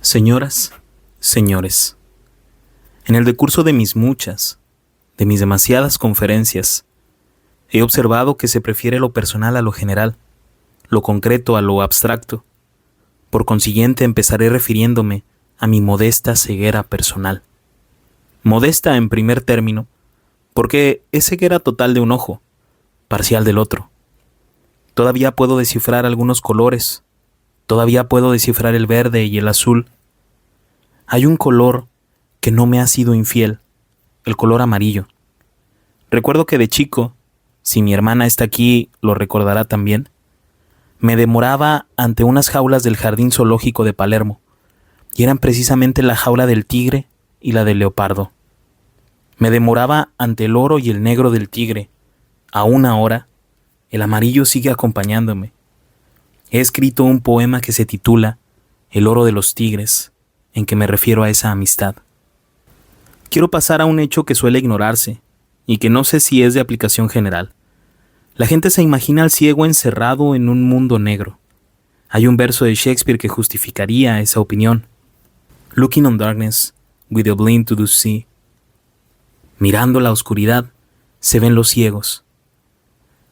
Señoras, señores, en el decurso de mis demasiadas conferencias, he observado que se prefiere lo personal a lo general, lo concreto a lo abstracto. Por consiguiente, empezaré refiriéndome a mi modesta ceguera personal. Modesta en primer término, porque es ceguera total de un ojo, parcial del otro. Todavía puedo descifrar algunos colores, todavía puedo descifrar el verde y el azul. Hay un color que no me ha sido infiel, el color amarillo. Recuerdo que de chico, si mi hermana está aquí, lo recordará también, me demoraba ante unas jaulas del Jardín Zoológico de Palermo, y eran precisamente la jaula del tigre y la del leopardo. Me demoraba ante el oro y el negro del tigre. Aún ahora, el amarillo sigue acompañándome. He escrito un poema que se titula El oro de los tigres, en que me refiero a esa amistad. Quiero pasar a un hecho que suele ignorarse, y que no sé si es de aplicación general. La gente se imagina al ciego encerrado en un mundo negro. Hay un verso de Shakespeare que justificaría esa opinión. Looking on darkness, with the blind to do see. Mirando la oscuridad, se ven los ciegos.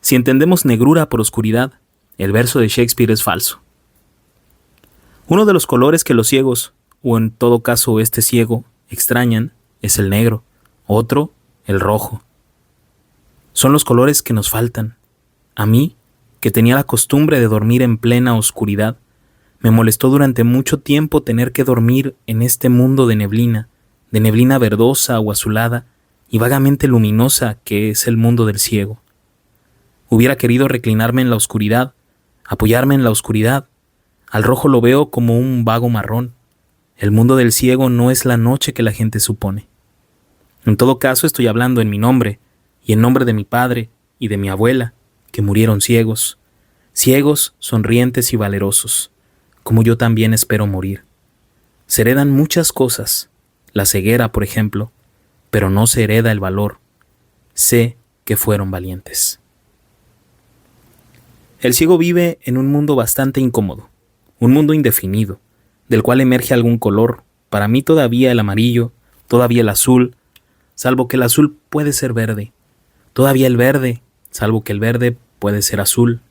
Si entendemos negrura por oscuridad, el verso de Shakespeare es falso. Uno de los colores que los ciegos, o en todo caso este ciego, extrañan, es el negro, otro, el rojo. Son los colores que nos faltan. A mí, que tenía la costumbre de dormir en plena oscuridad, me molestó durante mucho tiempo tener que dormir en este mundo de neblina verdosa o azulada y vagamente luminosa que es el mundo del ciego. Hubiera querido reclinarme en la oscuridad, apoyarme en la oscuridad. Al rojo lo veo como un vago marrón. El mundo del ciego no es la noche que la gente supone. En todo caso, estoy hablando en mi nombre y en nombre de mi padre y de mi abuela, que murieron ciegos, sonrientes y valerosos, como yo también espero morir. Se heredan muchas cosas, la ceguera, por ejemplo, pero no se hereda el valor. Sé que fueron valientes. El ciego vive en un mundo bastante incómodo, un mundo indefinido, del cual emerge algún color, para mí todavía el amarillo, todavía el azul, salvo que el azul puede ser verde, todavía el verde, salvo que el verde puede ser azul.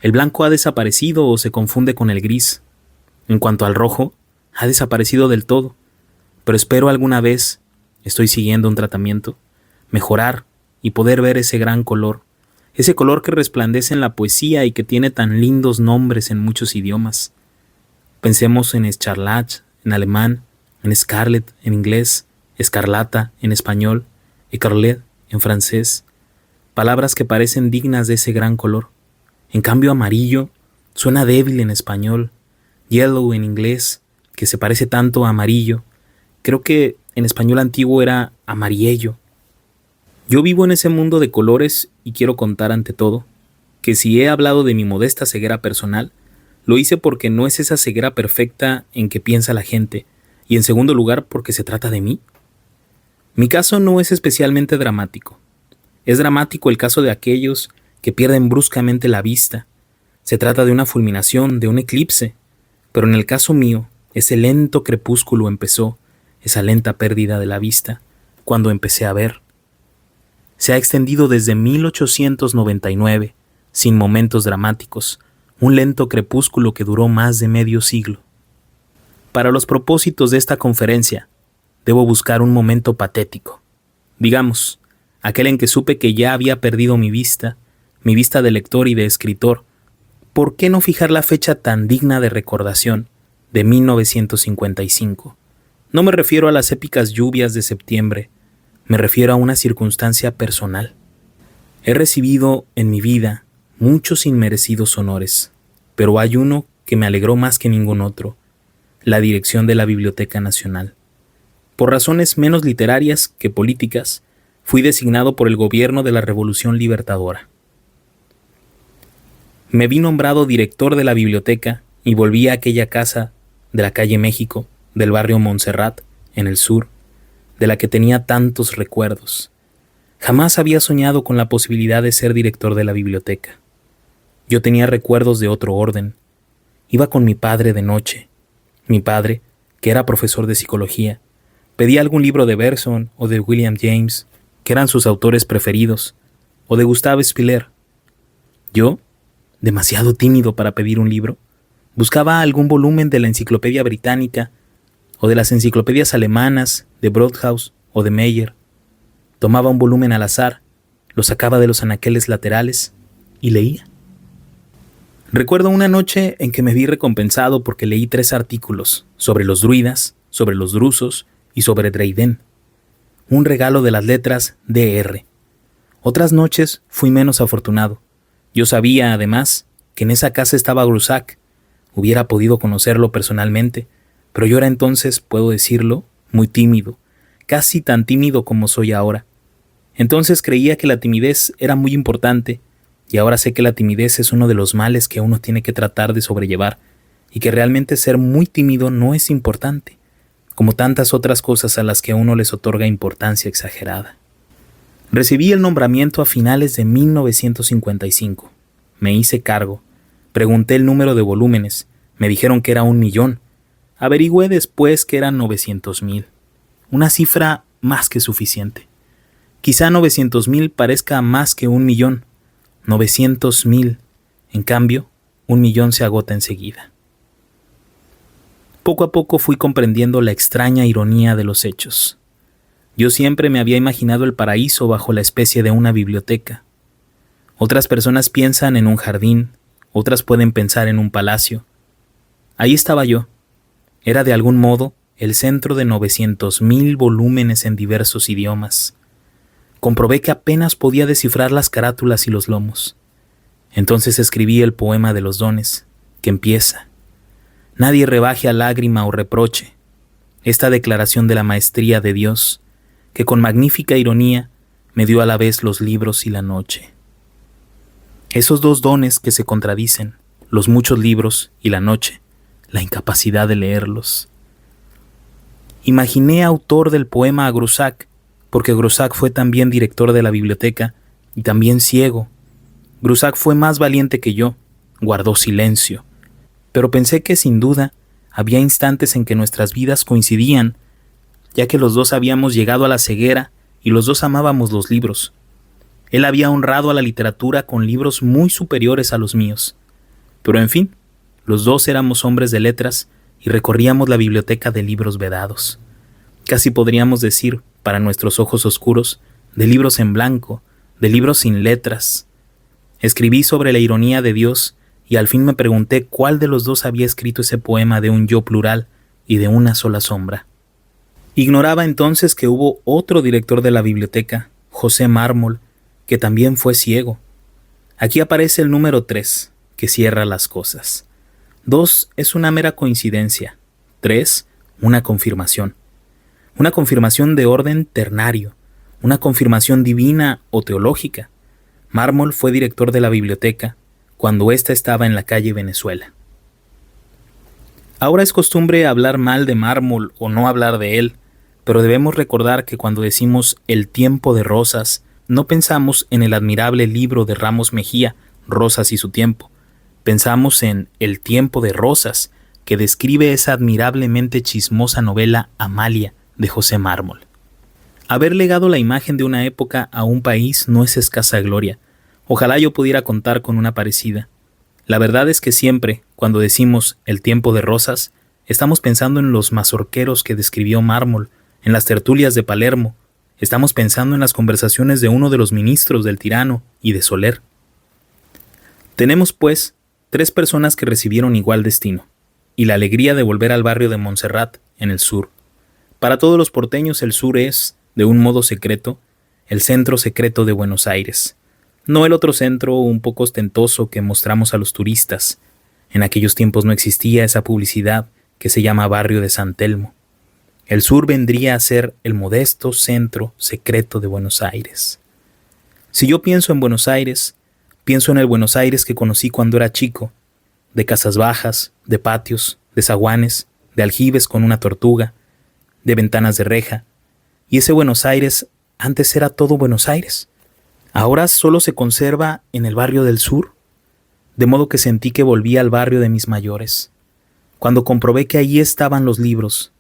El blanco ha desaparecido o se confunde con el gris. En cuanto al rojo, ha desaparecido del todo, pero espero alguna vez, estoy siguiendo un tratamiento, mejorar y poder ver ese gran color, ese color que resplandece en la poesía y que tiene tan lindos nombres en muchos idiomas. Pensemos en Escarlate en alemán, en Scarlet en inglés, escarlata en español, écarlet en francés, palabras que parecen dignas de ese gran color. En cambio, amarillo suena débil en español, yellow en inglés, que se parece tanto a amarillo. Creo que en español antiguo era amarillo. Yo vivo en ese mundo de colores y quiero contar ante todo que si he hablado de mi modesta ceguera personal, lo hice porque no es esa ceguera perfecta en que piensa la gente, y en segundo lugar porque se trata de mí. Mi caso no es especialmente dramático. Es dramático el caso de aquellos que pierden bruscamente la vista. Se trata de una fulminación, de un eclipse, pero en el caso mío, ese lento crepúsculo empezó, esa lenta pérdida de la vista, cuando empecé a ver. Se ha extendido desde 1899, sin momentos dramáticos, un lento crepúsculo que duró más de medio siglo. Para los propósitos de esta conferencia, debo buscar un momento patético. Digamos, aquel en que supe que ya había perdido mi vista de lector y de escritor. ¿Por qué no fijar la fecha tan digna de recordación de 1955? No me refiero a las épicas lluvias de septiembre, me refiero a una circunstancia personal. He recibido en mi vida muchos inmerecidos honores, pero hay uno que me alegró más que ningún otro, la dirección de la Biblioteca Nacional. Por razones menos literarias que políticas, fui designado por el gobierno de la Revolución Libertadora. Me vi nombrado director de la biblioteca y volví a aquella casa de la calle México, del barrio Montserrat, en el sur, de la que tenía tantos recuerdos. Jamás había soñado con la posibilidad de ser director de la biblioteca. Yo tenía recuerdos de otro orden. Iba con mi padre de noche. Mi padre, que era profesor de psicología. Pedía algún libro de Bergson o de William James, que eran sus autores preferidos, o de Gustave Spiller. Yo, demasiado tímido para pedir un libro, buscaba algún volumen de la Enciclopedia Británica o de las enciclopedias alemanas de Broadhouse o de Meyer. Tomaba un volumen al azar, lo sacaba de los anaqueles laterales y leía. Recuerdo una noche en que me vi recompensado porque leí 3 artículos sobre los druidas, sobre los drusos y sobre Dryden. Un regalo de las letras DR. Otras noches fui menos afortunado. Yo sabía, además, que en esa casa estaba Grusac. Hubiera podido conocerlo personalmente, pero yo era entonces, puedo decirlo, muy tímido, casi tan tímido como soy ahora. Entonces creía que la timidez era muy importante, y ahora sé que la timidez es uno de los males que uno tiene que tratar de sobrellevar, y que realmente ser muy tímido no es importante, como tantas otras cosas a las que a uno les otorga importancia exagerada. Recibí el nombramiento a finales de 1955. Me hice cargo. Pregunté el número de volúmenes. Me dijeron que era 1.000.000. Averigüé después que eran 900.000. Una cifra más que suficiente. Quizá 900.000 parezca más que 1.000.000. 900.000. En cambio, 1.000.000 se agota enseguida. Poco a poco fui comprendiendo la extraña ironía de los hechos. Yo siempre me había imaginado el paraíso bajo la especie de una biblioteca. Otras personas piensan en un jardín, otras pueden pensar en un palacio. Ahí estaba yo. Era de algún modo el centro de 900.000 volúmenes en diversos idiomas. Comprobé que apenas podía descifrar las carátulas y los lomos. Entonces escribí el poema de los dones, que empieza: nadie rebaje a lágrima o reproche esta declaración de la maestría de Dios, que con magnífica ironía me dio a la vez los libros y la noche. Esos 2 dones que se contradicen, los muchos libros y la noche, la incapacidad de leerlos. Imaginé autor del poema a Grusac, porque Grusac fue también director de la biblioteca y también ciego. Grusac fue más valiente que yo, guardó silencio, pero pensé que sin duda había instantes en que nuestras vidas coincidían, ya que los 2 habíamos llegado a la ceguera y los 2 amábamos los libros. Él había honrado a la literatura con libros muy superiores a los míos. Pero en fin, los 2 éramos hombres de letras y recorríamos la biblioteca de libros vedados. Casi podríamos decir, para nuestros ojos oscuros, de libros en blanco, de libros sin letras. Escribí sobre la ironía de Dios y al fin me pregunté cuál de los 2 había escrito ese poema de un yo plural y de una sola sombra. Ignoraba entonces que hubo otro director de la biblioteca, José Mármol, que también fue ciego. Aquí aparece el número 3, que cierra las cosas. 2 es una mera coincidencia. 3, una confirmación. Una confirmación de orden ternario, una confirmación divina o teológica. Mármol fue director de la biblioteca cuando ésta estaba en la calle Venezuela. Ahora es costumbre hablar mal de Mármol o no hablar de él, pero debemos recordar que cuando decimos el tiempo de Rosas, no pensamos en el admirable libro de Ramos Mejía, Rosas y su tiempo. Pensamos en El tiempo de Rosas, que describe esa admirablemente chismosa novela Amalia de José Mármol. Haber legado la imagen de una época a un país no es escasa gloria. Ojalá yo pudiera contar con una parecida. La verdad es que siempre, cuando decimos El tiempo de Rosas, estamos pensando en los mazorqueros que describió Mármol, en las tertulias de Palermo. Estamos pensando en las conversaciones de uno de los ministros del tirano y de Soler. Tenemos, pues, 3 personas que recibieron igual destino, y la alegría de volver al barrio de Montserrat, en el sur. Para todos los porteños el sur es, de un modo secreto, el centro secreto de Buenos Aires. No el otro centro un poco ostentoso que mostramos a los turistas. En aquellos tiempos no existía esa publicidad que se llama Barrio de San Telmo. El sur vendría a ser el modesto centro secreto de Buenos Aires. Si yo pienso en Buenos Aires, pienso en el Buenos Aires que conocí cuando era chico, de casas bajas, de patios, de zaguanes, de aljibes con una tortuga, de ventanas de reja. Y ese Buenos Aires antes era todo Buenos Aires. Ahora solo se conserva en el barrio del sur, de modo que sentí que volvía al barrio de mis mayores. Cuando comprobé que allí estaban los libros,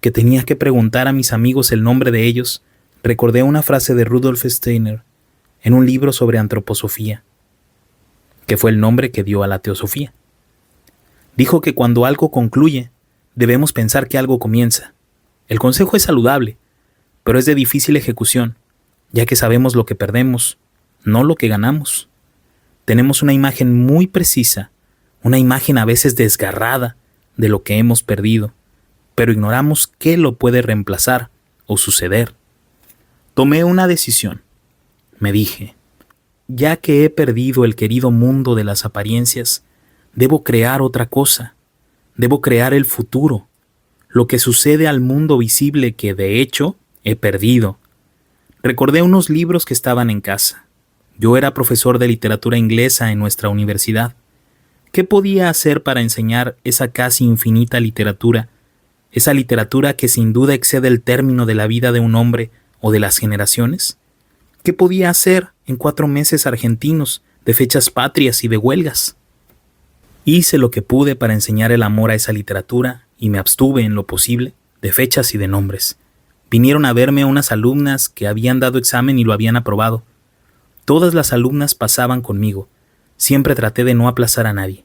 que tenía que preguntar a mis amigos el nombre de ellos, recordé una frase de Rudolf Steiner en un libro sobre antroposofía, que fue el nombre que dio a la teosofía. Dijo que cuando algo concluye, debemos pensar que algo comienza. El consejo es saludable, pero es de difícil ejecución, ya que sabemos lo que perdemos, no lo que ganamos. Tenemos una imagen muy precisa, una imagen a veces desgarrada de lo que hemos perdido, pero ignoramos qué lo puede reemplazar o suceder. Tomé una decisión. Me dije, ya que he perdido el querido mundo de las apariencias, debo crear otra cosa. Debo crear el futuro, lo que sucede al mundo visible que, de hecho, he perdido. Recordé unos libros que estaban en casa. Yo era profesor de literatura inglesa en nuestra universidad. ¿Qué podía hacer para enseñar esa casi infinita literatura? Esa literatura que sin duda excede el término de la vida de un hombre o de las generaciones. ¿Qué podía hacer en 4 meses argentinos de fechas patrias y de huelgas? Hice lo que pude para enseñar el amor a esa literatura y me abstuve en lo posible de fechas y de nombres. Vinieron a verme unas alumnas que habían dado examen y lo habían aprobado. Todas las alumnas pasaban conmigo. Siempre traté de no aplazar a nadie.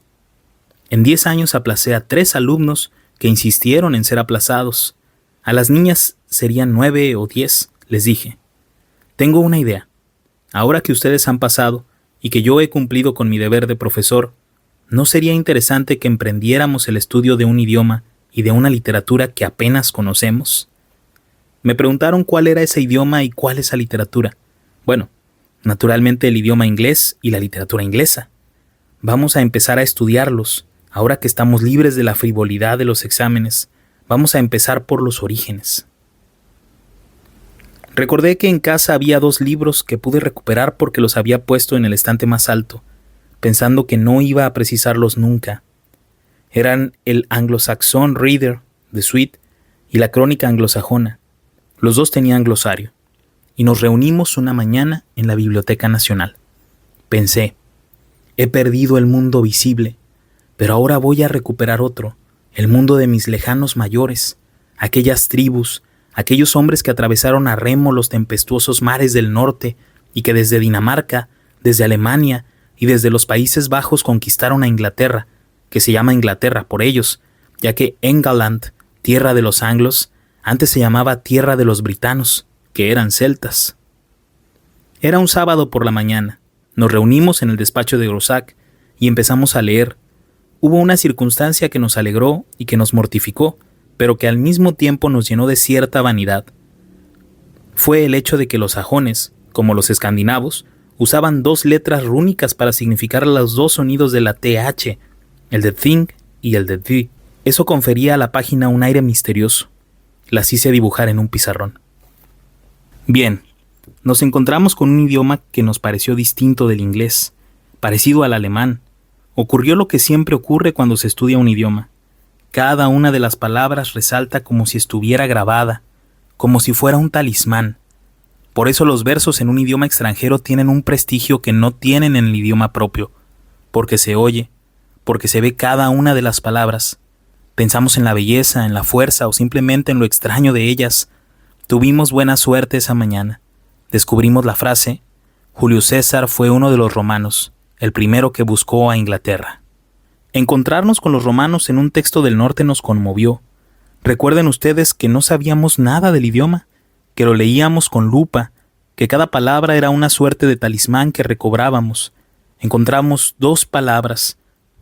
En 10 años aplacé a 3 alumnos que insistieron en ser aplazados. A las niñas serían 9 o 10, les dije. Tengo una idea. Ahora que ustedes han pasado y que yo he cumplido con mi deber de profesor, ¿no sería interesante que emprendiéramos el estudio de un idioma y de una literatura que apenas conocemos? Me preguntaron cuál era ese idioma y cuál esa literatura. Bueno, naturalmente el idioma inglés y la literatura inglesa. Vamos a empezar a estudiarlos, ahora que estamos libres de la frivolidad de los exámenes. Vamos a empezar por los orígenes. Recordé que en casa había 2 libros que pude recuperar porque los había puesto en el estante más alto, pensando que no iba a precisarlos nunca. Eran el Anglo-Saxon Reader de Sweet y la Crónica Anglosajona. Los 2 tenían glosario, y nos reunimos una mañana en la Biblioteca Nacional. Pensé, he perdido el mundo visible, pero ahora voy a recuperar otro, el mundo de mis lejanos mayores, aquellas tribus, aquellos hombres que atravesaron a remo los tempestuosos mares del norte y que desde Dinamarca, desde Alemania y desde los Países Bajos conquistaron a Inglaterra, que se llama Inglaterra por ellos, ya que England, tierra de los anglos, antes se llamaba tierra de los britanos, que eran celtas. Era un sábado por la mañana. Nos reunimos en el despacho de Grosac y empezamos a leer. Hubo una circunstancia que nos alegró y que nos mortificó, pero que al mismo tiempo nos llenó de cierta vanidad. Fue el hecho de que los sajones, como los escandinavos, usaban 2 letras rúnicas para significar los 2 sonidos de la TH, el de think y el de the. Eso confería a la página un aire misterioso. Las hice dibujar en un pizarrón. Bien, nos encontramos con un idioma que nos pareció distinto del inglés, parecido al alemán. Ocurrió lo que siempre ocurre cuando se estudia un idioma. Cada una de las palabras resalta como si estuviera grabada, como si fuera un talismán. Por eso los versos en un idioma extranjero tienen un prestigio que no tienen en el idioma propio, porque se oye, porque se ve cada una de las palabras. Pensamos en la belleza, en la fuerza o simplemente en lo extraño de ellas. Tuvimos buena suerte esa mañana. Descubrimos la frase: Julio César fue uno de los romanos, el primero que buscó a Inglaterra. Encontrarnos con los romanos en un texto del norte nos conmovió. Recuerden ustedes que no sabíamos nada del idioma, que lo leíamos con lupa, que cada palabra era una suerte de talismán que recobrábamos. Encontramos 2 palabras.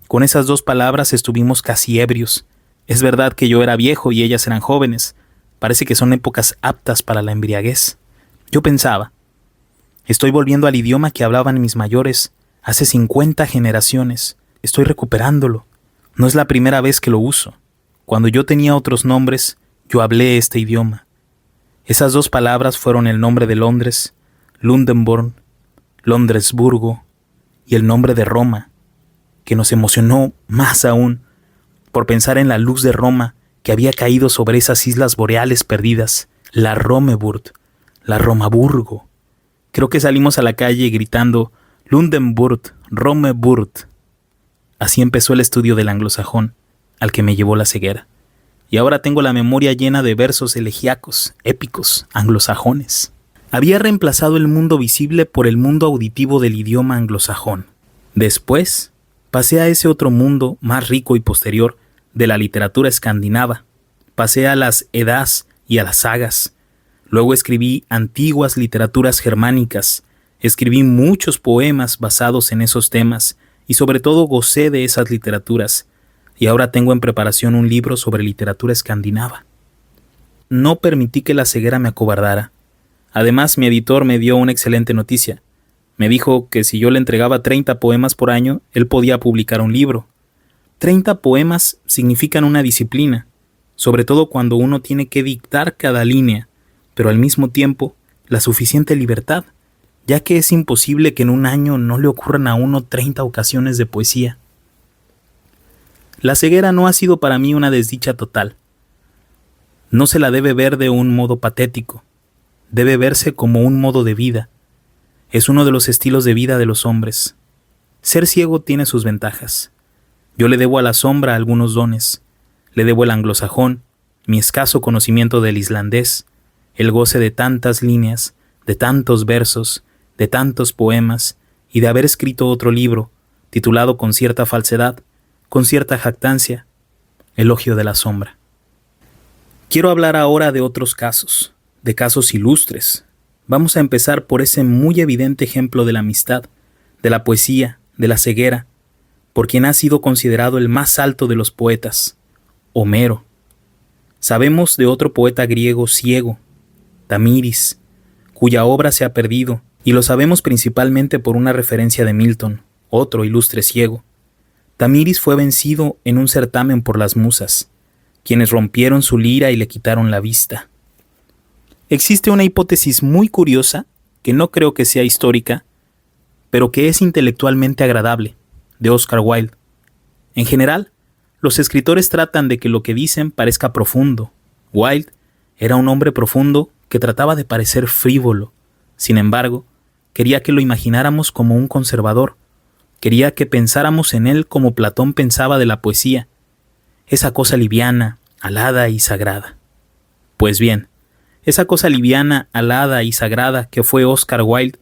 Con esas 2 palabras estuvimos casi ebrios. Es verdad que yo era viejo y ellas eran jóvenes. Parece que son épocas aptas para la embriaguez. Yo pensaba, estoy volviendo al idioma que hablaban mis mayores hace 50 generaciones. Estoy recuperándolo. No es la primera vez que lo uso. Cuando yo tenía otros nombres, yo hablé este idioma. Esas 2 palabras fueron el nombre de Londres, Lundenborn, Londresburgo y el nombre de Roma, que nos emocionó más aún por pensar en la luz de Roma que había caído sobre esas islas boreales perdidas, la Romeburg, la Romaburgo. Creo que salimos a la calle gritando Lundenburg, Romeburg. Así empezó el estudio del anglosajón. al que me llevó la ceguera. Y ahora tengo la memoria llena de versos elegíacos, épicos, anglosajones. Había reemplazado el mundo visible por el mundo auditivo del idioma anglosajón. Después, pasé a ese otro mundo más rico y posterior de la literatura escandinava. Pasé a las Eddas y a las sagas. Luego escribí antiguas literaturas germánicas. Escribí muchos poemas basados en esos temas y sobre todo gocé de esas literaturas. Y ahora tengo en preparación un libro sobre literatura escandinava. No permití que la ceguera me acobardara. Además, mi editor me dio una excelente noticia. Me dijo que si yo le entregaba 30 poemas por año, él podía publicar un libro. 30 poemas significan una disciplina, sobre todo cuando uno tiene que dictar cada línea, pero al mismo tiempo la suficiente libertad, ya que es imposible que en un año no le ocurran a uno 30 ocasiones de poesía. La ceguera no ha sido para mí una desdicha total. No se la debe ver de un modo patético, debe verse como un modo de vida. Es uno de los estilos de vida de los hombres. Ser ciego tiene sus ventajas. Yo le debo a la sombra algunos dones. Le debo el anglosajón, mi escaso conocimiento del islandés, el goce de tantas líneas, de tantos versos, de tantos poemas y de haber escrito otro libro, titulado con cierta falsedad, con cierta jactancia, Elogio de la sombra. Quiero hablar ahora de otros casos, de casos ilustres. Vamos a empezar por ese muy evidente ejemplo de la amistad, de la poesía, de la ceguera, por quien ha sido considerado el más alto de los poetas, Homero. Sabemos de otro poeta griego ciego, Tamiris, cuya obra se ha perdido, y lo sabemos principalmente por una referencia de Milton, otro ilustre ciego. Tamiris fue vencido en un certamen por las musas, quienes rompieron su lira y le quitaron la vista. Existe una hipótesis muy curiosa, que no creo que sea histórica, pero que es intelectualmente agradable, de Oscar Wilde. En general, los escritores tratan de que lo que dicen parezca profundo. Wilde era un hombre profundo que trataba de parecer frívolo. Sin embargo, quería que lo imagináramos como un conservador. Quería que pensáramos en él como Platón pensaba de la poesía, esa cosa liviana, alada y sagrada. Pues bien, esa cosa liviana, alada y sagrada que fue Oscar Wilde,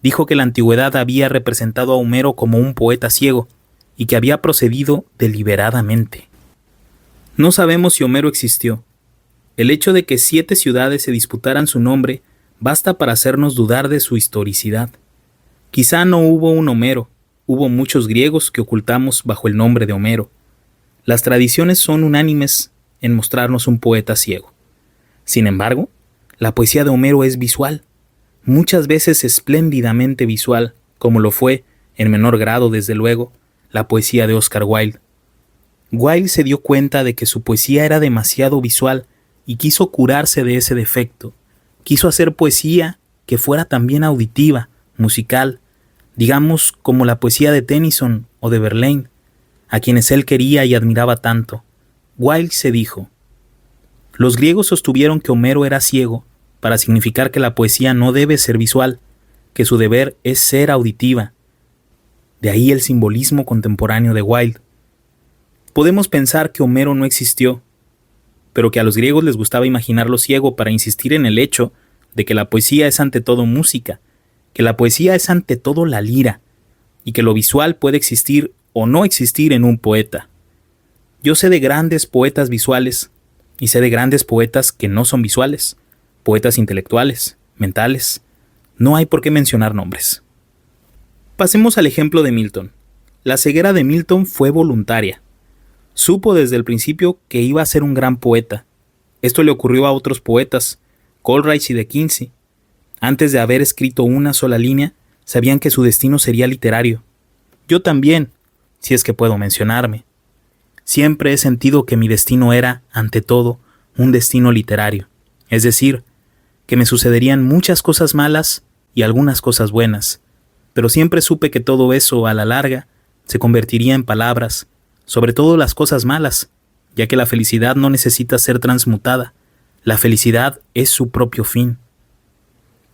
dijo que la antigüedad había representado a Homero como un poeta ciego y que había procedido deliberadamente. No sabemos si Homero existió. El hecho de que 7 ciudades se disputaran su nombre basta para hacernos dudar de su historicidad. Quizá no hubo un Homero, hubo muchos griegos que ocultamos bajo el nombre de Homero. Las tradiciones son unánimes en mostrarnos un poeta ciego. Sin embargo, la poesía de Homero es visual, muchas veces espléndidamente visual, como lo fue, en menor grado desde luego, la poesía de Oscar Wilde. Wilde se dio cuenta de que su poesía era demasiado visual y quiso curarse de ese defecto. Quiso hacer poesía que fuera también auditiva, musical, digamos como la poesía de Tennyson o de Verlaine, a quienes él quería y admiraba tanto. Wilde se dijo: los griegos sostuvieron que Homero era ciego para significar que la poesía no debe ser visual, que su deber es ser auditiva. De ahí el simbolismo contemporáneo de Wilde. Podemos pensar que Homero no existió, pero que a los griegos les gustaba imaginarlo ciego para insistir en el hecho de que la poesía es ante todo música, que la poesía es ante todo la lira, y que lo visual puede existir o no existir en un poeta. Yo sé de grandes poetas visuales, y sé de grandes poetas que no son visuales, poetas intelectuales, mentales. No hay por qué mencionar nombres. Pasemos al ejemplo de Milton. La ceguera de Milton fue voluntaria. Supo desde el principio que iba a ser un gran poeta. Esto le ocurrió a otros poetas, Coleridge y De Quincey. Antes de haber escrito una sola línea, sabían que su destino sería literario. Yo también, si es que puedo mencionarme. Siempre he sentido que mi destino era, ante todo, un destino literario. Es decir, que me sucederían muchas cosas malas y algunas cosas buenas, pero siempre supe que todo eso, a la larga, se convertiría en palabras, sobre todo las cosas malas, ya que la felicidad no necesita ser transmutada. La felicidad es su propio fin.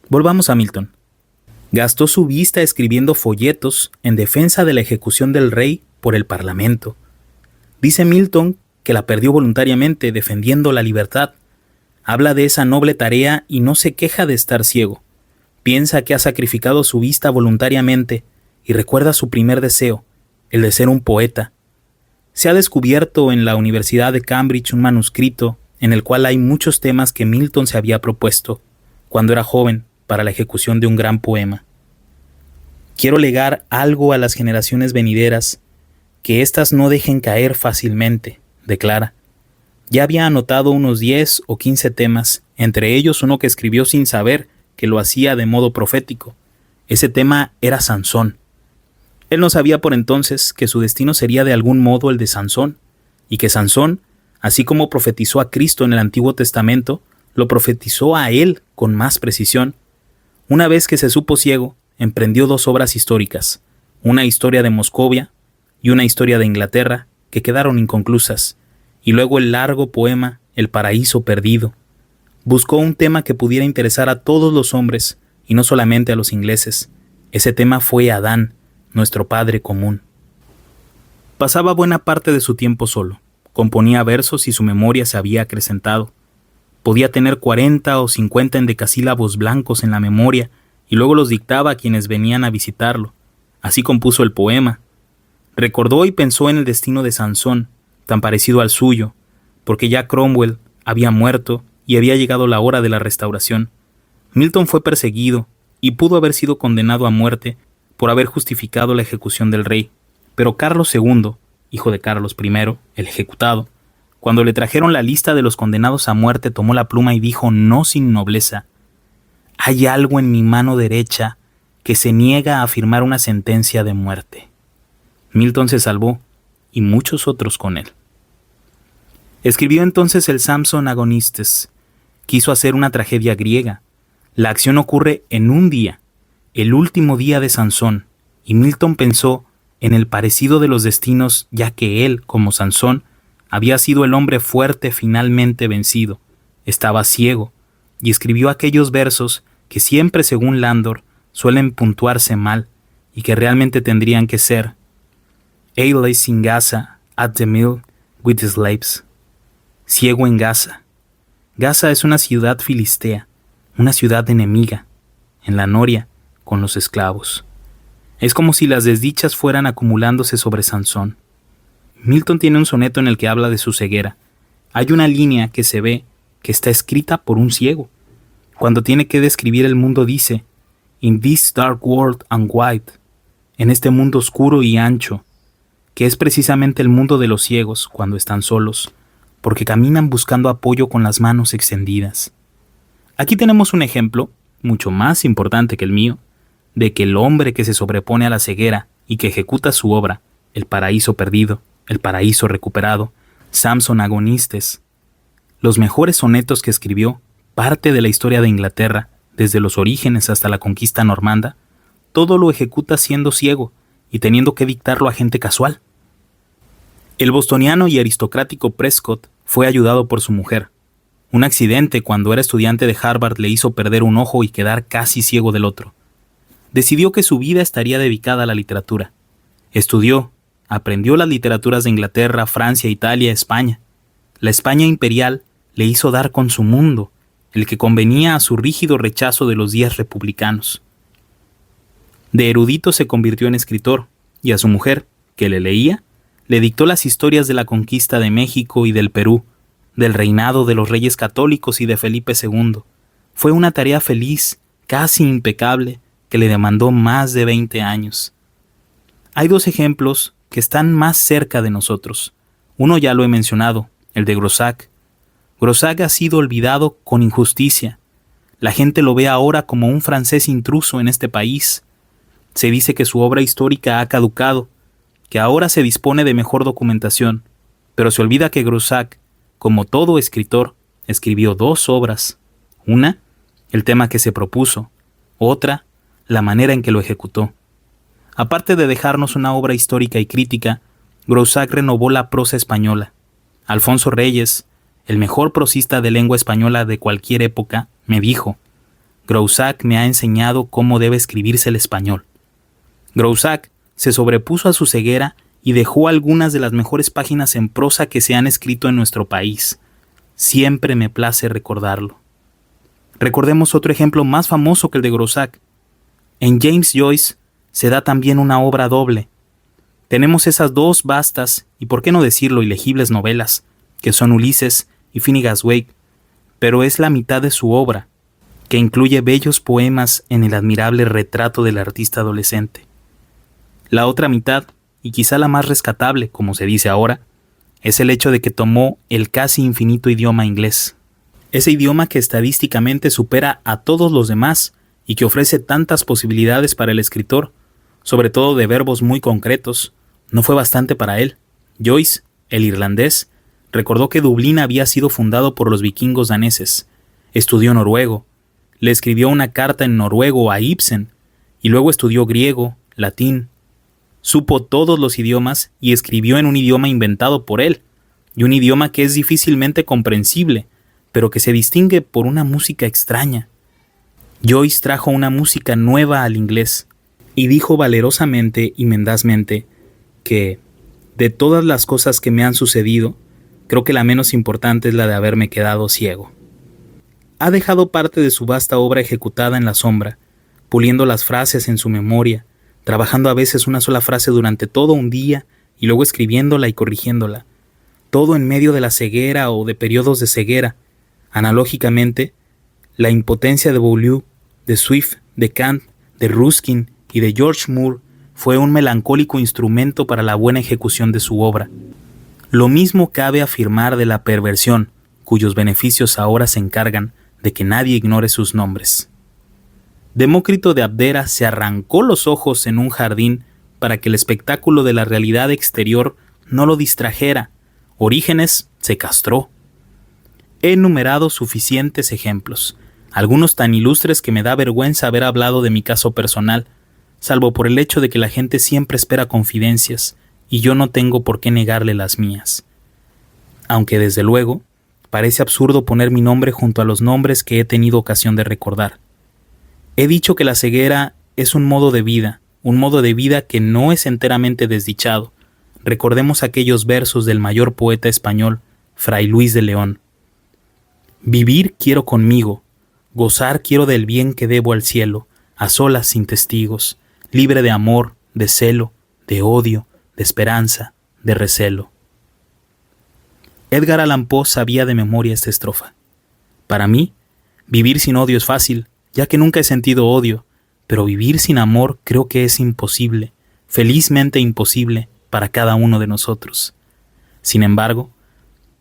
Volvamos a Milton. Gastó su vista escribiendo folletos en defensa de la ejecución del rey por el Parlamento. Dice Milton que la perdió voluntariamente defendiendo la libertad. Habla de esa noble tarea y no se queja de estar ciego. Piensa que ha sacrificado su vista voluntariamente y recuerda su primer deseo, el de ser un poeta. Se ha descubierto en la Universidad de Cambridge un manuscrito en el cual hay muchos temas que Milton se había propuesto cuando era joven para la ejecución de un gran poema. Quiero legar algo a las generaciones venideras, que éstas no dejen caer fácilmente, declara. Ya había anotado unos 10 o 15 temas, entre ellos uno que escribió sin saber que lo hacía de modo profético. Ese tema era Sansón. Él no sabía por entonces que su destino sería de algún modo el de Sansón, y que Sansón, así como profetizó a Cristo en el Antiguo Testamento, lo profetizó a él con más precisión. Una vez que se supo ciego, emprendió 2 obras históricas, una historia de Moscovia y una historia de Inglaterra, que quedaron inconclusas, y luego el largo poema El paraíso perdido. Buscó un tema que pudiera interesar a todos los hombres, y no solamente a los ingleses. Ese tema fue Adán, nuestro padre común. Pasaba buena parte de su tiempo solo. Componía versos y su memoria se había acrecentado. Podía tener 40 o 50 endecasílabos blancos en la memoria y luego los dictaba a quienes venían a visitarlo. Así compuso el poema. Recordó y pensó en el destino de Sansón, tan parecido al suyo, porque ya Cromwell había muerto y había llegado la hora de la restauración. Milton fue perseguido y pudo haber sido condenado a muerte por haber justificado la ejecución del rey. Pero Carlos II, hijo de Carlos I, el ejecutado, cuando le trajeron la lista de los condenados a muerte, tomó la pluma y dijo, no sin nobleza: hay algo en mi mano derecha que se niega a firmar una sentencia de muerte. Milton se salvó, y muchos otros con él. Escribió entonces el Samson Agonistes. Quiso hacer una tragedia griega. La acción ocurre en un día, el último día de Sansón, y Milton pensó en el parecido de los destinos, ya que él, como Sansón, había sido el hombre fuerte finalmente vencido, estaba ciego, y escribió aquellos versos que siempre, según Landor, suelen puntuarse mal, y que realmente tendrían que ser: He lays in Gaza, at the mill, with the slaves. Ciego en Gaza. Gaza es una ciudad filistea, una ciudad enemiga, en la noria, con los esclavos. Es como si las desdichas fueran acumulándose sobre Sansón. Milton tiene un soneto en el que habla de su ceguera. Hay una línea que se ve que está escrita por un ciego. Cuando tiene que describir el mundo dice: In this dark world and wide, en este mundo oscuro y ancho, que es precisamente el mundo de los ciegos cuando están solos, porque caminan buscando apoyo con las manos extendidas. Aquí tenemos un ejemplo, mucho más importante que el mío, de que el hombre que se sobrepone a la ceguera y que ejecuta su obra, El paraíso perdido, El paraíso recuperado, Samson Agonistes, los mejores sonetos que escribió, parte de la historia de Inglaterra, desde los orígenes hasta la conquista normanda, todo lo ejecuta siendo ciego y teniendo que dictarlo a gente casual. El bostoniano y aristocrático Prescott fue ayudado por su mujer. Un accidente cuando era estudiante de Harvard le hizo perder un ojo y quedar casi ciego del otro. Decidió que su vida estaría dedicada a la literatura. Estudió, aprendió las literaturas de Inglaterra, Francia, Italia, España. La España imperial le hizo dar con su mundo, el que convenía a su rígido rechazo de los días republicanos. De erudito se convirtió en escritor, y a su mujer, que le leía, le dictó las historias de la conquista de México y del Perú, del reinado de los reyes católicos y de Felipe II. Fue una tarea feliz, casi impecable, que le demandó más de 20 años. Hay 2 ejemplos que están más cerca de nosotros. Uno ya lo he mencionado, el de Grosac. Grosac ha sido olvidado con injusticia. La gente lo ve ahora como un francés intruso en este país. Se dice que su obra histórica ha caducado, que ahora se dispone de mejor documentación, pero se olvida que Grosac, como todo escritor, escribió 2 obras. Una, el tema que se propuso; otra, la manera en que lo ejecutó. Aparte de dejarnos una obra histórica y crítica, Grosac renovó la prosa española. Alfonso Reyes, el mejor prosista de lengua española de cualquier época, me dijo: Grosac me ha enseñado cómo debe escribirse el español. Grosac se sobrepuso a su ceguera y dejó algunas de las mejores páginas en prosa que se han escrito en nuestro país. Siempre me place recordarlo. Recordemos otro ejemplo más famoso que el de Grosac. En James Joyce se da también una obra doble. Tenemos esas dos vastas, y por qué no decirlo, ilegibles novelas, que son Ulises y Finnegan's Wake, pero es la mitad de su obra, que incluye bellos poemas en el admirable retrato del artista adolescente. La otra mitad, y quizá la más rescatable, como se dice ahora, es el hecho de que tomó el casi infinito idioma inglés. Ese idioma que estadísticamente supera a todos los demás y que ofrece tantas posibilidades para el escritor, sobre todo de verbos muy concretos, no fue bastante para él. Joyce, el irlandés, recordó que Dublín había sido fundado por los vikingos daneses, estudió noruego, le escribió una carta en noruego a Ibsen y luego estudió griego, latín. Supo todos los idiomas y escribió en un idioma inventado por él, y un idioma que es difícilmente comprensible, pero que se distingue por una música extraña. Joyce trajo una música nueva al inglés y dijo valerosamente y mendazmente que, de todas las cosas que me han sucedido, creo que la menos importante es la de haberme quedado ciego. Ha dejado parte de su vasta obra ejecutada en la sombra, puliendo las frases en su memoria, trabajando a veces una sola frase durante todo un día y luego escribiéndola y corrigiéndola, todo en medio de la ceguera o de periodos de ceguera. Analógicamente, la impotencia de Boileau, de Swift, de Kant, de Ruskin y de George Moore fue un melancólico instrumento para la buena ejecución de su obra. Lo mismo cabe afirmar de la perversión, cuyos beneficios ahora se encargan de que nadie ignore sus nombres. Demócrito de Abdera se arrancó los ojos en un jardín para que el espectáculo de la realidad exterior no lo distrajera. Orígenes se castró. He enumerado suficientes ejemplos, algunos tan ilustres que me da vergüenza haber hablado de mi caso personal, salvo por el hecho de que la gente siempre espera confidencias, y yo no tengo por qué negarle las mías. Aunque desde luego, parece absurdo poner mi nombre junto a los nombres que he tenido ocasión de recordar. He dicho que la ceguera es un modo de vida que no es enteramente desdichado. Recordemos aquellos versos del mayor poeta español, Fray Luis de León. Vivir quiero conmigo, gozar quiero del bien que debo al cielo, a solas sin testigos, libre de amor, de celo, de odio, de esperanza, de recelo. Edgar Allan Poe sabía de memoria esta estrofa. Para mí, vivir sin odio es fácil, ya que nunca he sentido odio, pero vivir sin amor creo que es imposible, felizmente imposible para cada uno de nosotros. Sin embargo,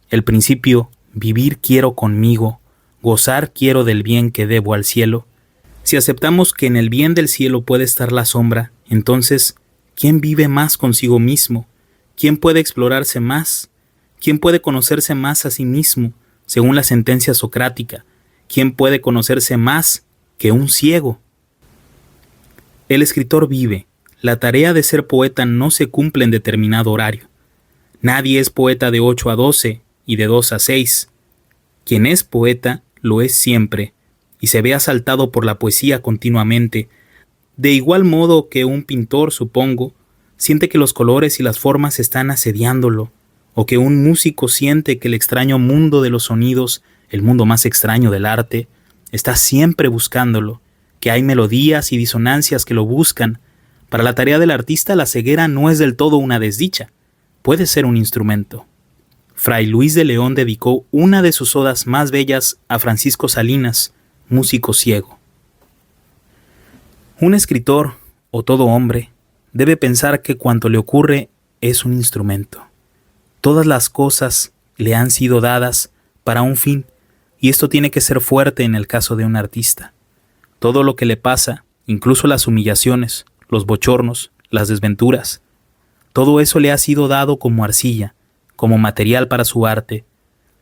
el principio vivir quiero conmigo, gozar quiero del bien que debo al cielo, si aceptamos que en el bien del cielo puede estar la sombra, entonces, ¿quién vive más consigo mismo? ¿Quién puede explorarse más? ¿Quién puede conocerse más a sí mismo, según la sentencia socrática? ¿Quién puede conocerse más que un ciego? El escritor vive. La tarea de ser poeta no se cumple en determinado horario. Nadie es poeta de 8 a 12 y de 2 a 6. Quien es poeta lo es siempre y se ve asaltado por la poesía continuamente. De igual modo que un pintor, supongo, siente que los colores y las formas están asediándolo, o que un músico siente que el extraño mundo de los sonidos, el mundo más extraño del arte, está siempre buscándolo, que hay melodías y disonancias que lo buscan. Para la tarea del artista la ceguera no es del todo una desdicha, puede ser un instrumento. Fray Luis de León dedicó una de sus odas más bellas a Francisco Salinas, músico ciego. Un escritor, o todo hombre, debe pensar que cuanto le ocurre es un instrumento. Todas las cosas le han sido dadas para un fin, y esto tiene que ser fuerte en el caso de un artista. Todo lo que le pasa, incluso las humillaciones, los bochornos, las desventuras, todo eso le ha sido dado como arcilla, como material para su arte.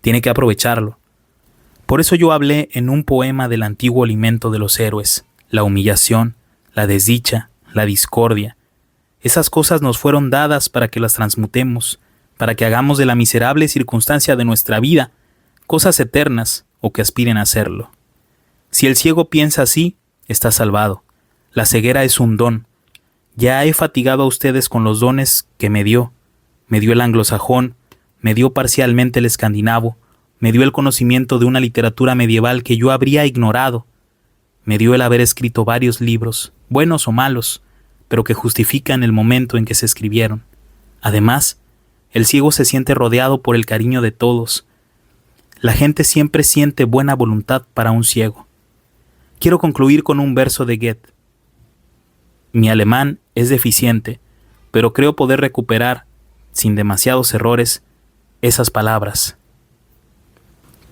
Tiene que aprovecharlo. Por eso yo hablé en un poema del antiguo alimento de los héroes, la humillación, la desdicha, la discordia. Esas cosas nos fueron dadas para que las transmutemos, para que hagamos de la miserable circunstancia de nuestra vida cosas eternas o que aspiren a hacerlo. Si el ciego piensa así, está salvado. La ceguera es un don, Ya he fatigado a ustedes con los dones que me dio. Me dio el anglosajón, me dio parcialmente el escandinavo, me dio el conocimiento de una literatura medieval que yo habría ignorado. Me dio el haber escrito varios libros, buenos o malos, pero que justifican el momento en que se escribieron. Además, el ciego se siente rodeado por el cariño de todos. La gente siempre siente buena voluntad para un ciego. Quiero concluir con un verso de Goethe. Mi alemán es deficiente, pero creo poder recuperar, sin demasiados errores, esas palabras.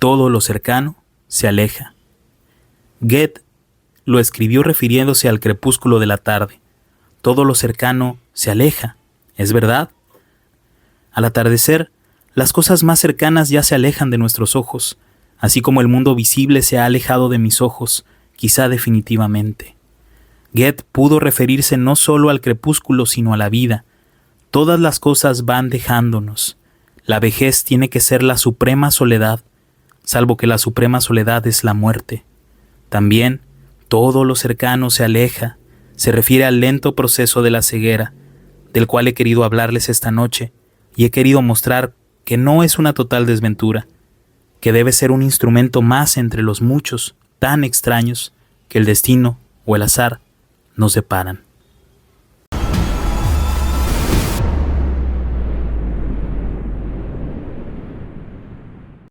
Todo lo cercano se aleja. Goethe lo escribió refiriéndose al crepúsculo de la tarde. Todo lo cercano se aleja, ¿es verdad? Al atardecer, las cosas más cercanas ya se alejan de nuestros ojos, así como el mundo visible se ha alejado de mis ojos, quizá definitivamente. Goethe pudo referirse no solo al crepúsculo, sino a la vida. Todas las cosas van dejándonos. La vejez tiene que ser la suprema soledad, salvo que la suprema soledad es la muerte. También, todo lo cercano se aleja, se refiere al lento proceso de la ceguera, del cual he querido hablarles esta noche, y he querido mostrar que no es una total desventura, que debe ser un instrumento más entre los muchos, tan extraños, que el destino o el azar nos deparan.